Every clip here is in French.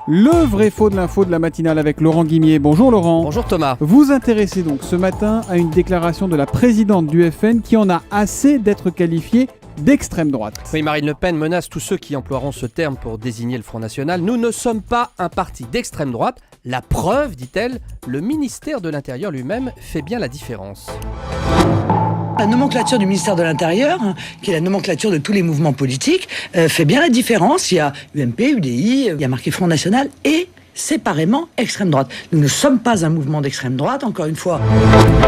Le vrai faux de l'info de la matinale avec Laurent Guimier. Bonjour Laurent. Bonjour Thomas. Vous intéressez donc ce matin à une déclaration de la présidente du FN qui en a assez d'être qualifiée d'extrême droite. Oui, Marine Le Pen menace tous ceux qui emploieront ce terme pour désigner le Front National. Nous ne sommes pas un parti d'extrême droite. La preuve, dit-elle, le ministère de l'Intérieur lui-même fait bien la différence. La nomenclature du ministère de l'Intérieur, qui est la nomenclature de tous les mouvements politiques, fait bien la différence. Il y a UMP, UDI, il y a marqué Front National et séparément extrême droite. Nous ne sommes pas un mouvement d'extrême droite, encore une fois.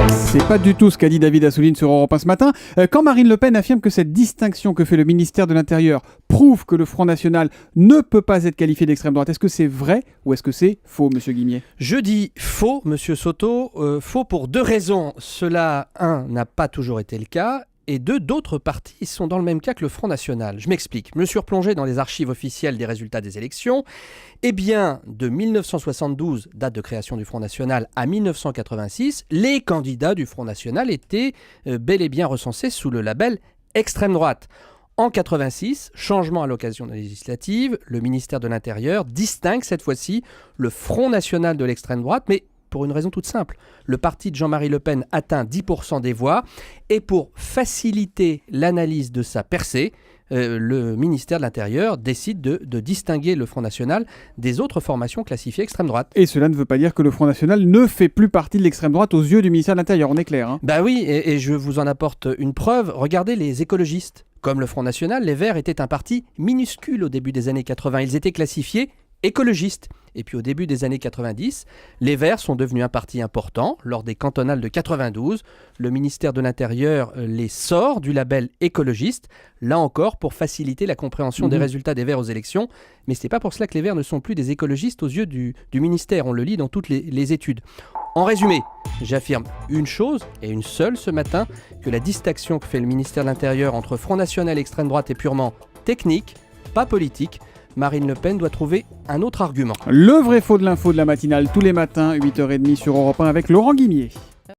C'est pas du tout ce qu'a dit David Assouline sur Europe 1 ce matin. Quand Marine Le Pen affirme que cette distinction que fait le ministère de l'Intérieur prouve que le Front National ne peut pas être qualifié d'extrême droite, est-ce que c'est vrai ou est-ce que c'est faux, monsieur Guimier ? Je dis faux, monsieur Soto. Faux pour deux raisons. Cela, n'a pas toujours été le cas. Et d'autres partis sont dans le même cas que le Front National. Je m'explique. Je me suis replongé dans les archives officielles des résultats des élections. Eh bien, de 1972, date de création du Front National, à 1986, les candidats du Front National étaient bel et bien recensés sous le label extrême droite. En 86, changement à l'occasion de la législative, le ministère de l'Intérieur distingue cette fois-ci le Front National de l'extrême droite, mais pour une raison toute simple. Le parti de Jean-Marie Le Pen atteint 10% des voix et pour faciliter l'analyse de sa percée, le ministère de l'Intérieur décide de distinguer le Front National des autres formations classifiées extrême droite. Et cela ne veut pas dire que le Front National ne fait plus partie de l'extrême droite aux yeux du ministère de l'Intérieur, on est clair. Hein. Bah oui, et je vous en apporte une preuve. Regardez les écologistes. Comme le Front National, les Verts étaient un parti minuscule au début des années 80. Ils étaient classifiés écologistes. Et puis au début des années 90, les Verts sont devenus un parti important. Lors des cantonales de 92, le ministère de l'Intérieur les sort du label écologiste, là encore pour faciliter la compréhension des résultats des Verts aux élections. Mais ce n'est pas pour cela que les Verts ne sont plus des écologistes aux yeux du ministère. On le lit dans toutes les études. En résumé, j'affirme une chose, et une seule ce matin, que la distinction que fait le ministère de l'Intérieur entre Front National et extrême droite est purement technique, pas politique. Marine Le Pen doit trouver un autre argument. Le vrai faux de l'info de la matinale tous les matins, 8h30 sur Europe 1 avec Laurent Guimier.